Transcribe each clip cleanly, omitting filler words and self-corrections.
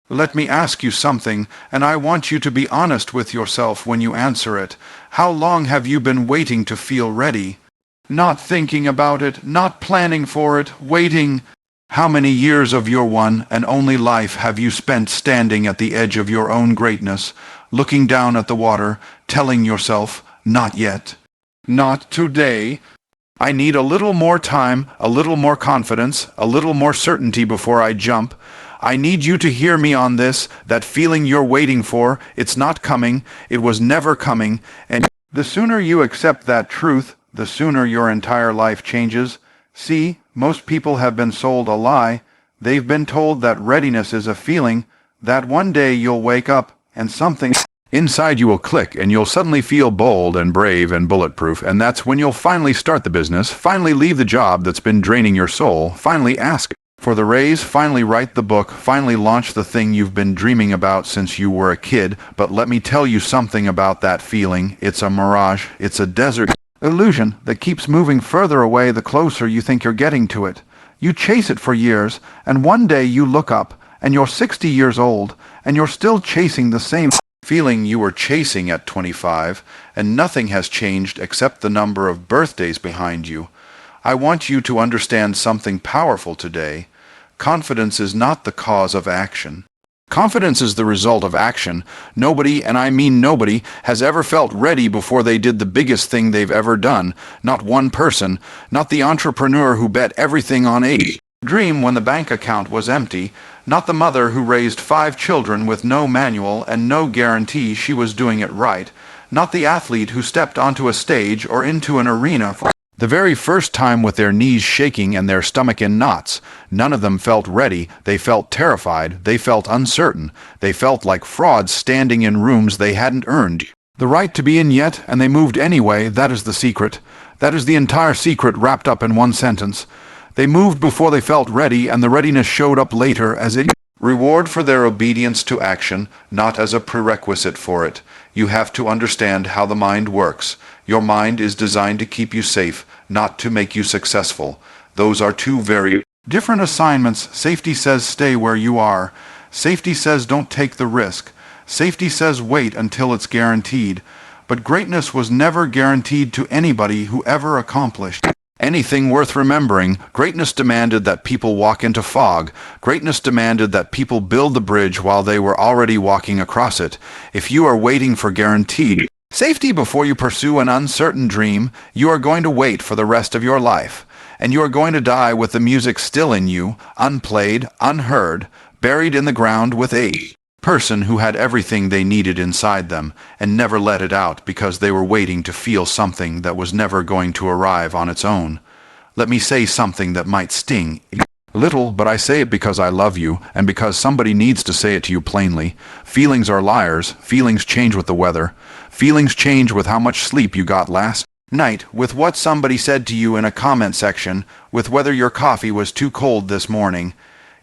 Let me ask you something, and I want you to be honest with yourself when you answer it. How long have you been waiting to feel ready? Not thinking about it, not planning for it, waiting. How many years of your one and only life have you spent standing at the edge of your own greatness, looking down at the water, telling yourself, not yet, not today? I need a little more time, a little more confidence, a little more certainty before I jump. I need you to hear me on this, that feeling you're waiting for, it's not coming, it was never coming, and the sooner you accept that truth, the sooner your entire life changes. See, most people have been sold a lie. They've been told that readiness is a feeling, that one day you'll wake up and something inside you will click and you'll suddenly feel bold and brave and bulletproof, and that's when you'll finally start the business, finally leave the job that's been draining your soul, finally ask for the raise, finally write the book, finally launch the thing you've been dreaming about since you were a kid. But let me tell you something about that feeling. It's a mirage. It's a desert illusion that keeps moving further away the closer you think you're getting to it. You chase it for years, and one day you look up, and you're 60 years old, and you're still chasing the same feeling you were chasing at 25, and nothing has changed except the number of birthdays behind you. I want you to understand something powerful today. Confidence is not the cause of action. Confidence is the result of action. Nobody, and I mean nobody, has ever felt ready before they did the biggest thing they've ever done. Not one person. Not the entrepreneur who bet everything on a dream when the bank account was empty. Not the mother who raised 5 children with no manual and no guarantee she was doing it right. Not the athlete who stepped onto a stage or into an arena for the very first time with their knees shaking and their stomach in knots. None of them felt ready. They felt terrified. They felt uncertain. They felt like frauds standing in rooms they hadn't earned the right to be in yet, and they moved anyway. That is the secret. That is the entire secret wrapped up in one sentence. They moved before they felt ready, and the readiness showed up later as a reward for their obedience to action, not as a prerequisite for it. You have to understand how the mind works. Your mind is designed to keep you safe, not to make you successful. Those are two very different assignments. Safety says stay where you are. Safety says don't take the risk. Safety says wait until it's guaranteed. But greatness was never guaranteed to anybody who ever accomplished anything worth remembering. Greatness demanded that people walk into fog. Greatness demanded that people build the bridge while they were already walking across it. If you are waiting for guaranteed safety before you pursue an uncertain dream, you are going to wait for the rest of your life. And you are going to die with the music still in you, unplayed, unheard, buried in the ground with a person who had everything they needed inside them and never let it out because they were waiting to feel something that was never going to arrive on its own. Let me say something that might sting a little, but I say it because I love you and because somebody needs to say it to you plainly. Feelings are liars. Feelings change with the weather. Feelings change with how much sleep you got last night, with what somebody said to you in a comment section, with whether your coffee was too cold this morning.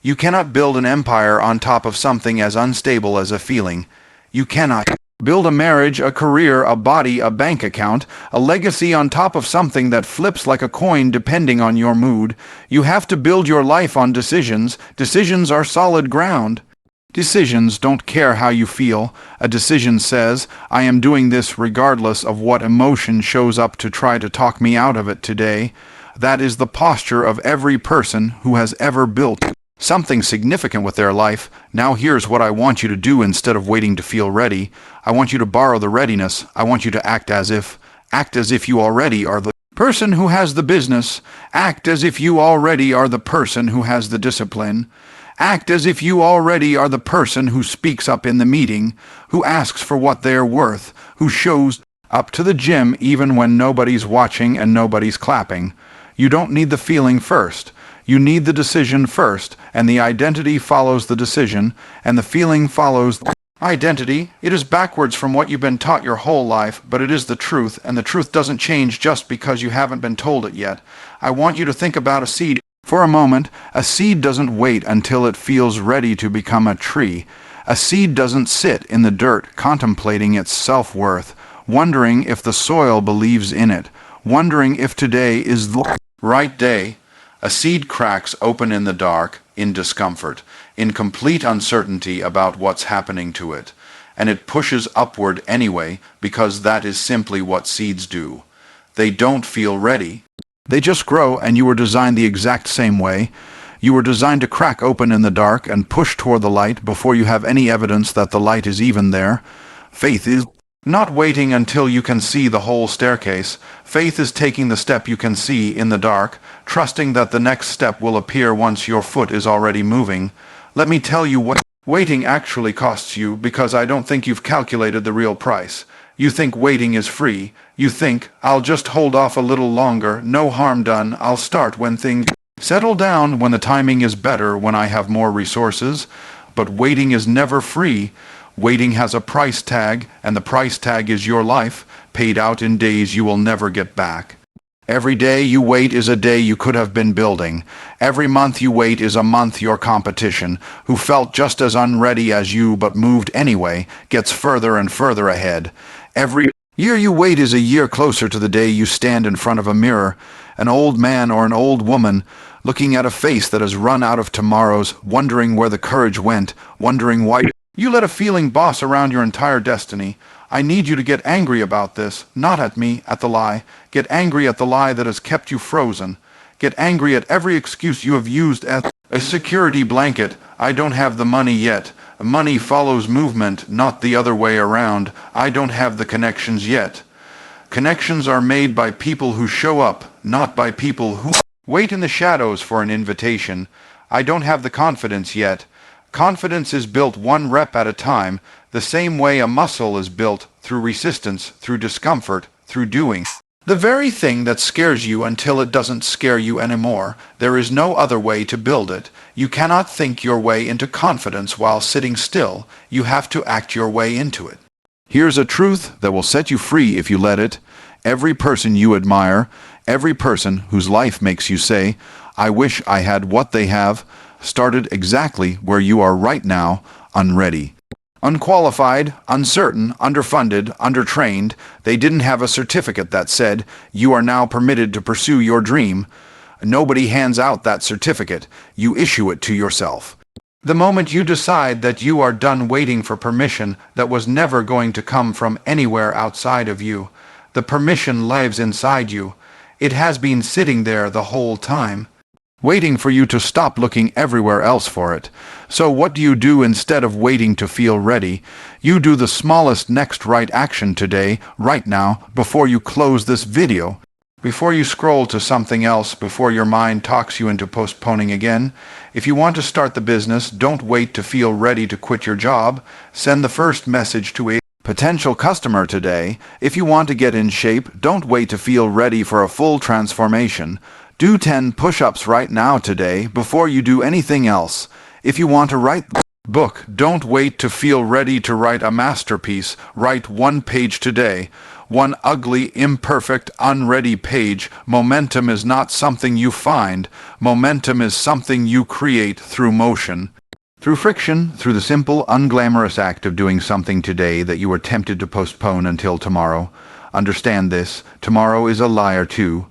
You cannot build an empire on top of something as unstable as a feeling. You cannot build a marriage, a career, a body, a bank account, a legacy on top of something that flips like a coin depending on your mood. You have to build your life on decisions. Decisions are solid ground. Decisions don't care how you feel. A decision says, I am doing this regardless of what emotion shows up to try to talk me out of it today. That is the posture of every person who has ever built something significant with their life. Now here's what I want you to do instead of waiting to feel ready. I want you to borrow the readiness. I want you to act as if you already are the person who has the business. Act as if you already are the person who has the discipline. Act as if you already are the person who speaks up in the meeting, who asks for what they're worth, who shows up to the gym even when nobody's watching and nobody's clapping. You don't need the feeling first. You need the decision first, and the identity follows the decision, and the feeling follows the identity. It is backwards from what you've been taught your whole life, but it is the truth, and the truth doesn't change just because you haven't been told it yet. I want you to think about a seed for a moment. A seed doesn't wait until it feels ready to become a tree. A seed doesn't sit in the dirt contemplating its self-worth, wondering if the soil believes in it, wondering if today is the right day. A seed cracks open in the dark, in discomfort, in complete uncertainty about what's happening to it. And it pushes upward anyway, because that is simply what seeds do. They don't feel ready. They just grow, and you were designed the exact same way. You were designed to crack open in the dark and push toward the light before you have any evidence that the light is even there. Faith is not waiting until you can see the whole staircase. Faith is taking the step you can see in the dark, trusting that the next step will appear once your foot is already moving. Let me tell you what waiting actually costs you, because I don't think you've calculated the real price. You think waiting is free. You think, I'll just hold off a little longer, no harm done, I'll start when things settle down, when the timing is better, when I have more resources. But waiting is never free. Waiting has a price tag, and the price tag is your life, paid out in days you will never get back. Every day you wait is a day you could have been building. Every month you wait is a month your competition, who felt just as unready as you but moved anyway, gets further and further ahead. Every year you wait is a year closer to the day you stand in front of a mirror, an old man or an old woman, looking at a face that has run out of tomorrows, wondering where the courage went, wondering why you let a feeling boss around your entire destiny. I need you to get angry about this, not at me, at the lie. Get angry at the lie that has kept you frozen. Get angry at every excuse you have used as a security blanket. I don't have the money yet. Money follows movement, not the other way around. I don't have the connections yet. Connections are made by people who show up, not by people who wait in the shadows for an invitation. I don't have the confidence yet. Confidence is built one rep at a time, the same way a muscle is built, through resistance, through discomfort, through doing the very thing that scares you until it doesn't scare you anymore. There is no other way to build it. You cannot think your way into confidence while sitting still. You have to act your way into it. Here's a truth that will set you free if you let it. Every person you admire, every person whose life makes you say, I wish I had what they have, started exactly where you are right now, unready. Unqualified, uncertain, underfunded, undertrained. They didn't have a certificate that said, you are now permitted to pursue your dream. Nobody hands out that certificate. You issue it to yourself. The moment you decide that you are done waiting for permission that was never going to come from anywhere outside of you, the permission lives inside you. It has been sitting there the whole time, waiting for you to stop looking everywhere else for it. So what do you do instead of waiting to feel ready? You do the smallest next right action today, right now, before you close this video. Before you scroll to something else, before your mind talks you into postponing again. If you want to start the business, don't wait to feel ready to quit your job. Send the first message to a potential customer today. If you want to get in shape, don't wait to feel ready for a full transformation. Do 10 push-ups right now today before you do anything else. If you want to write a book, don't wait to feel ready to write a masterpiece. Write one page today. One ugly, imperfect, unready page. Momentum is not something you find. Momentum is something you create through motion. Through friction, through the simple, unglamorous act of doing something today that you were tempted to postpone until tomorrow. Understand this, tomorrow is a liar too.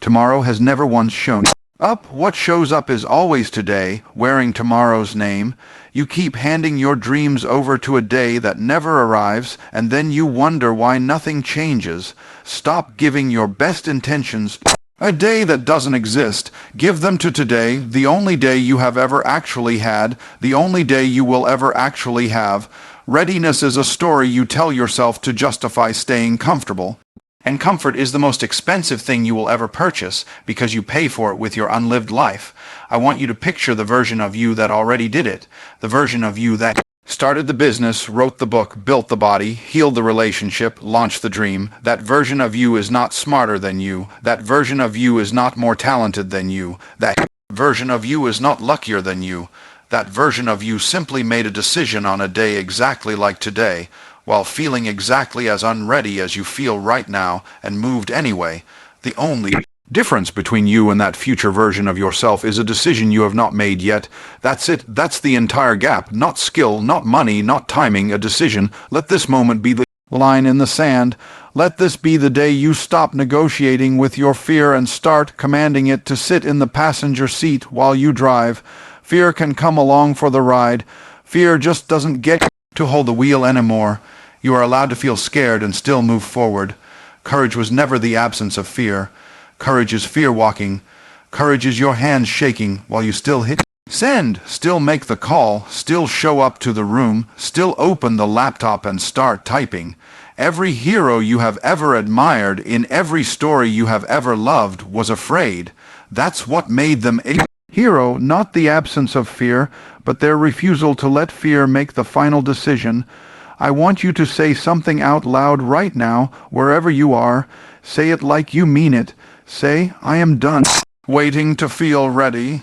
Tomorrow has never once shown up. What shows up is always today, wearing tomorrow's name. You keep handing your dreams over to a day that never arrives, and then you wonder why nothing changes. Stop giving your best intentions a day that doesn't exist. Give them to today, the only day you have ever actually had, the only day you will ever actually have. Readiness is a story you tell yourself to justify staying comfortable. And comfort is the most expensive thing you will ever purchase, because you pay for it with your unlived life. I want you to picture the version of you that already did it. The version of you that started the business, wrote the book, built the body, healed the relationship, launched the dream. That version of you is not smarter than you. That version of you is not more talented than you. That version of you is not luckier than you. That version of you simply made a decision on a day exactly like today, while feeling exactly as unready as you feel right now, and moved anyway. The only difference between you and that future version of yourself is a decision you have not made yet. That's it. That's the entire gap. Not skill, not money, not timing, a decision. Let this moment be the line in the sand. Let this be the day you stop negotiating with your fear and start commanding it to sit in the passenger seat while you drive. Fear can come along for the ride. Fear just doesn't get to hold the wheel anymore. You are allowed to feel scared and still move forward. Courage was never the absence of fear. Courage is fear walking. Courage is your hands shaking while you still hit send, still make the call, still show up to the room, still open the laptop and start typing. Every hero you have ever admired, in every story you have ever loved, was afraid. That's what made them a hero, not the absence of fear, but their refusal to let fear make the final decision. I want you to say something out loud right now, wherever you are. Say it like you mean it. Say, I am done waiting to feel ready.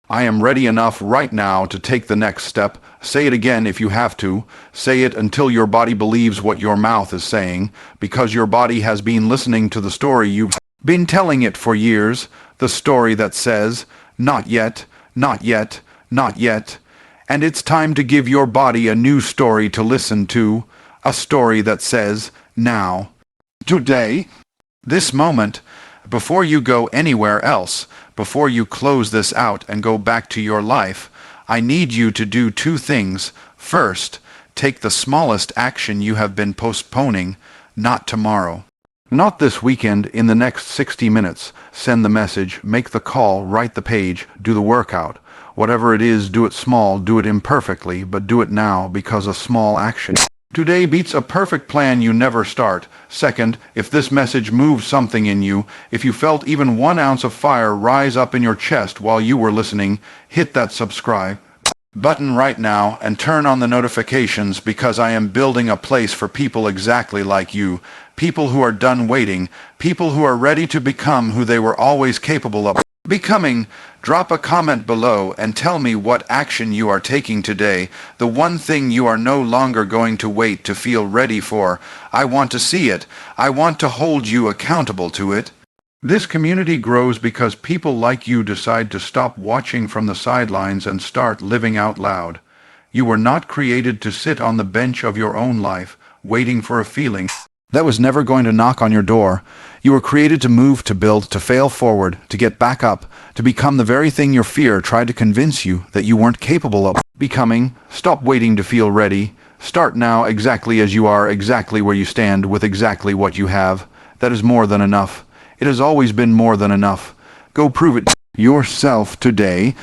I am ready enough right now to take the next step. Say it again if you have to. Say it until your body believes what your mouth is saying, because your body has been listening to the story you've been telling it for years. The story that says, not yet, not yet, not yet. And it's time to give your body a new story to listen to. A story that says, now. Today. This moment. Before you go anywhere else, before you close this out and go back to your life, I need you to do two things. First, take the smallest action you have been postponing, not tomorrow. Not this weekend, in the next 60 minutes. Send the message, make the call, write the page, do the workout. Whatever it is, do it small, do it imperfectly, but do it now, because a small action today beats a perfect plan you never start. Second, if this message moves something in you, if you felt even 1 ounce of fire rise up in your chest while you were listening, hit that subscribe button right now and turn on the notifications, because I am building a place for people exactly like you. People who are done waiting. People who are ready to become who they were always capable of becoming. Drop a comment below and tell me what action you are taking today, the one thing you are no longer going to wait to feel ready for. I want to see it. I want to hold you accountable to it. This community grows because people like you decide to stop watching from the sidelines and start living out loud. You were not created to sit on the bench of your own life, waiting for a feeling that was never going to knock on your door. You were created to move, to build, to fail forward, to get back up, to become the very thing your fear tried to convince you that you weren't capable of becoming. Stop waiting to feel ready. Start now, exactly as you are, exactly where you stand, with exactly what you have. That is more than enough. It has always been more than enough. Go prove it yourself today.